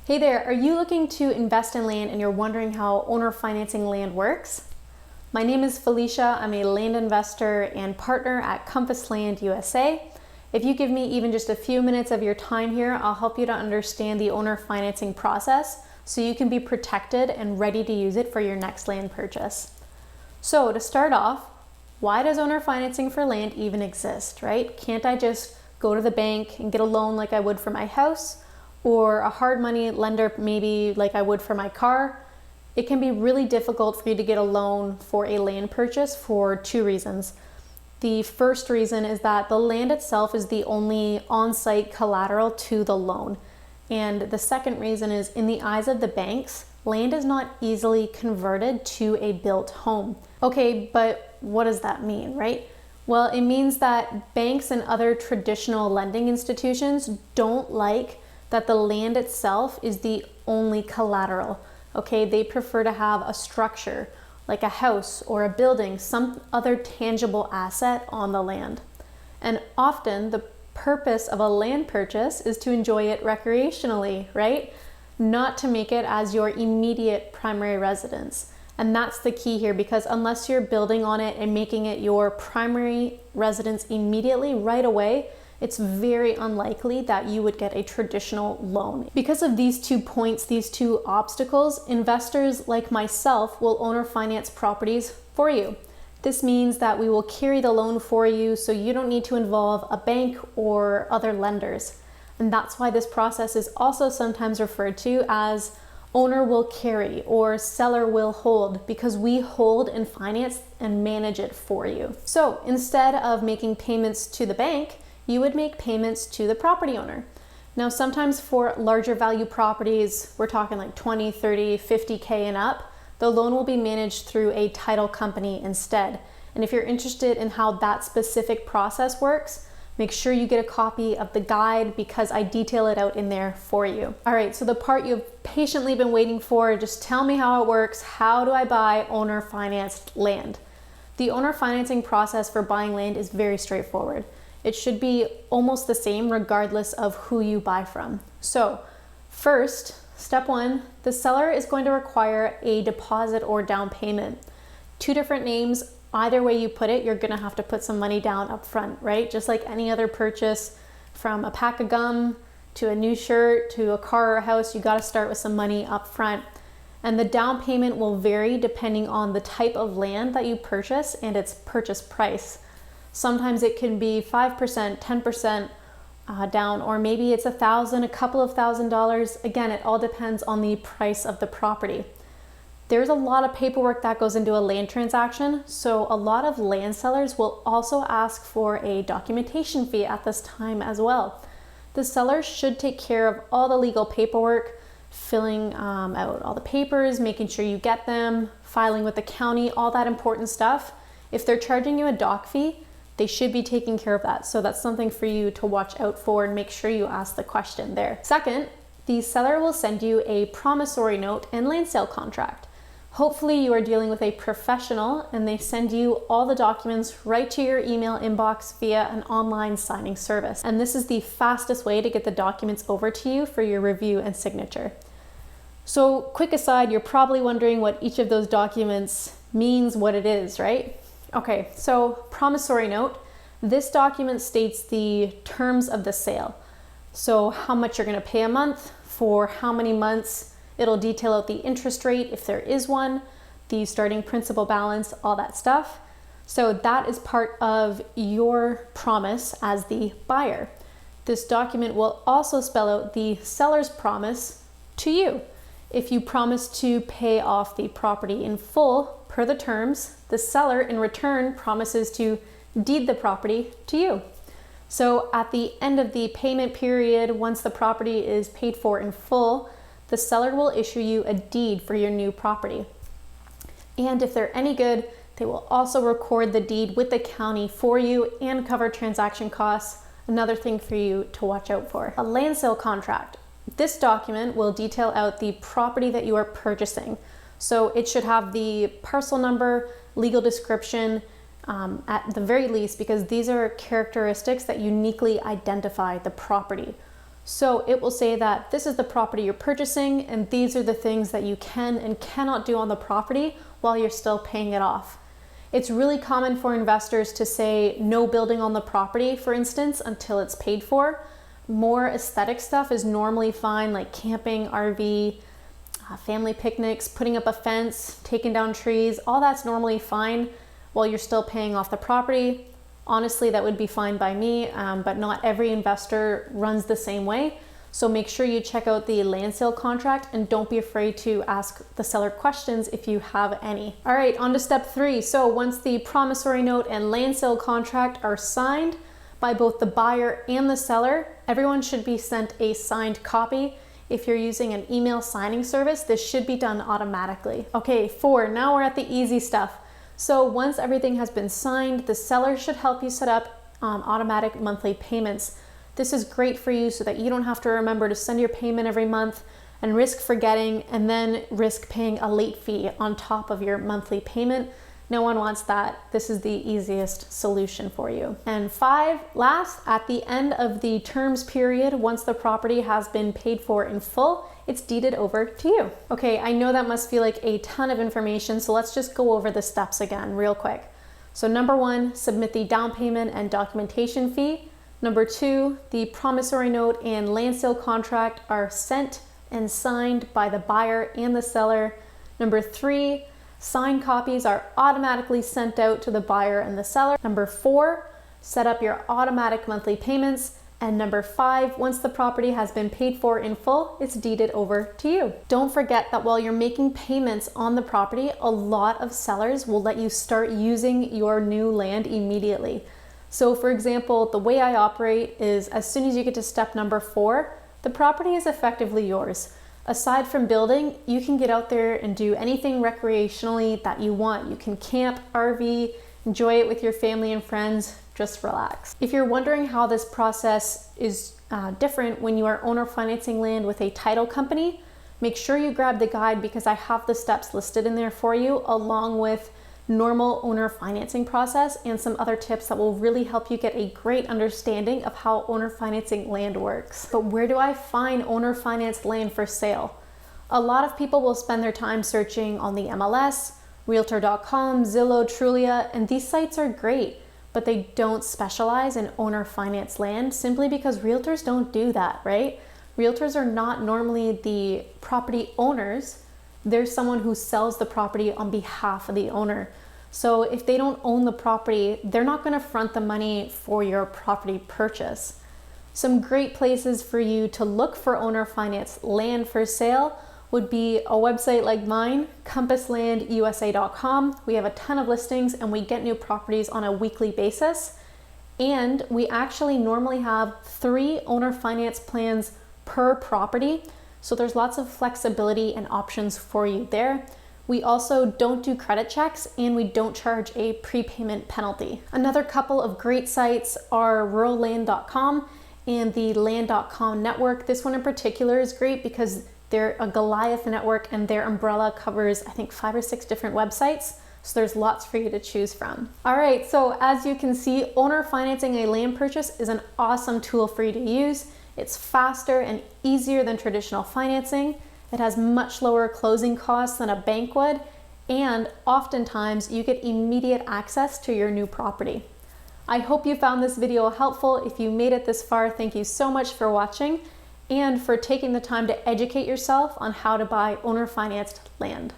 Hey there, are you looking to invest in land and you're wondering how owner financing land works? My name is Felicia. I'm a land investor and partner at Compass Land USA. If you give me even just a few minutes of your time here, I'll help you to understand the owner financing process so you can be protected and ready to use it for your next land purchase. So to start off, why does owner financing for land even exist, right? Can't I just go to the bank and get a loan like I would for my house? Or a hard money lender maybe like I would for my car? It can be really difficult for you to get a loan for a land purchase for two reasons. The first reason is that the land itself is the only on-site collateral to the loan. And the second reason is, in the eyes of the banks, land is not easily converted to a built home. Okay, but what does that mean, right? Well, it means that banks and other traditional lending institutions don't like that the land itself is the only collateral. Okay, they prefer to have a structure like a house or a building, some other tangible asset on the land. And often the purpose of a land purchase is to enjoy it recreationally, right? Not to make it as your immediate primary residence. And that's the key here, because unless you're building on it and making it your primary residence immediately right away, it's very unlikely that you would get a traditional loan. Because of these 2 points, these two obstacles, investors like myself will owner finance properties for you. This means that we will carry the loan for you so you don't need to involve a bank or other lenders. And that's why this process is also sometimes referred to as owner will carry or seller will hold, because we hold and finance and manage it for you. So instead of making payments to the bank, you would make payments to the property owner. Now, sometimes for larger value properties, we're talking like 20, 30, 50K and up, the loan will be managed through a title company instead. And if you're interested in how that specific process works, make sure you get a copy of the guide, because I detail it out in there for you. All right, so the part you've patiently been waiting for, just tell me how it works. How do I buy owner financed land? The owner financing process for buying land is very straightforward. It should be almost the same regardless of who you buy from. So first, step one, the seller is going to require a deposit or down payment. Two different names, either way you put it, you're gonna have to put some money down up front, right? Just like any other purchase, from a pack of gum to a new shirt to a car or a house, you gotta start with some money up front. And the down payment will vary depending on the type of land that you purchase and its purchase price. Sometimes it can be 5%, 10% down, or maybe it's $1,000, a couple of $1,000s. Again, it all depends on the price of the property. There's a lot of paperwork that goes into a land transaction, so a lot of land sellers will also ask for a documentation fee at this time as well. The seller should take care of all the legal paperwork, filling out all the papers, making sure you get them, filing with the county, all that important stuff. If they're charging you a doc fee, they should be taking care of that. So that's something for you to watch out for and make sure you ask the question there. Second, the seller will send you a promissory note and land sale contract. Hopefully you are dealing with a professional and they send you all the documents right to your email inbox via an online signing service. And this is the fastest way to get the documents over to you for your review and signature. So quick aside, you're probably wondering what each of those documents means, what it is, right? Okay, so promissory note, this document states the terms of the sale. So how much you're gonna pay a month, for how many months. It'll detail out the interest rate if there is one, the starting principal balance, all that stuff. So that is part of your promise as the buyer. This document will also spell out the seller's promise to you. If you promise to pay off the property in full per the terms, the seller in return promises to deed the property to you. So at the end of the payment period, once the property is paid for in full, the seller will issue you a deed for your new property. And if they're any good, they will also record the deed with the county for you and cover transaction costs. Another thing for you to watch out for. A land sale contract. This document will detail out the property that you are purchasing. So it should have the parcel number, legal description, at the very least, because these are characteristics that uniquely identify the property. So it will say that this is the property you're purchasing and these are the things that you can and cannot do on the property while you're still paying it off. It's really common for investors to say no building on the property, for instance, until it's paid for. More aesthetic stuff is normally fine, like camping, RV, family picnics, putting up a fence, taking down trees, all that's normally fine while you're still paying off the property. Honestly, that would be fine by me, but not every investor runs the same way. So make sure you check out the land sale contract and don't be afraid to ask the seller questions if you have any. All right, on to step 3. So once the promissory note and land sale contract are signed by both the buyer and the seller, everyone should be sent a signed copy. If you're using an email signing service, this should be done automatically. Okay, 4, now we're at the easy stuff. So once everything has been signed, the seller should help you set up automatic monthly payments. This is great for you so that you don't have to remember to send your payment every month and risk forgetting and then risk paying a late fee on top of your monthly payment. No one wants that. This is the easiest solution for you. And 5, last, at the end of the terms period, once the property has been paid for in full, it's deeded over to you. Okay, I know that must feel like a ton of information, so let's just go over the steps again real quick. So number 1, submit the down payment and documentation fee. Number 2, the promissory note and land sale contract are sent and signed by the buyer and the seller. Number 3, signed copies are automatically sent out to the buyer and the seller. Number 4, set up your automatic monthly payments. And number 5, once the property has been paid for in full, it's deeded over to you. Don't forget that while you're making payments on the property, a lot of sellers will let you start using your new land immediately. So for example, the way I operate is as soon as you get to step number 4, the property is effectively yours. Aside from building, you can get out there and do anything recreationally that you want. You can camp, RV, enjoy it with your family and friends, just relax. If you're wondering how this process is different when you are owner financing land with a title company, make sure you grab the guide because I have the steps listed in there for you, along with normal owner financing process and some other tips that will really help you get a great understanding of how owner financing land works. But where do I find owner financed land for sale? A lot of people will spend their time searching on the MLS, Realtor.com, Zillow, Trulia, and these sites are great, but they don't specialize in owner finance land simply because realtors don't do that, right? Realtors are not normally the property owners. There's someone who sells the property on behalf of the owner. So if they don't own the property, they're not going to front the money for your property purchase. Some great places for you to look for owner finance land for sale would be a website like mine, compasslandusa.com. We have a ton of listings and we get new properties on a weekly basis. And we actually normally have 3 owner finance plans per property. So there's lots of flexibility and options for you there. We also don't do credit checks and we don't charge a prepayment penalty. Another couple of great sites are ruralland.com and the land.com network. This one in particular is great because they're a Goliath network and their umbrella covers, I think, 5 or 6 different websites. So there's lots for you to choose from. All right, so as you can see, owner financing a land purchase is an awesome tool for you to use. It's faster and easier than traditional financing. It has much lower closing costs than a bank would, and oftentimes you get immediate access to your new property. I hope you found this video helpful. If you made it this far, thank you so much for watching and for taking the time to educate yourself on how to buy owner financed land.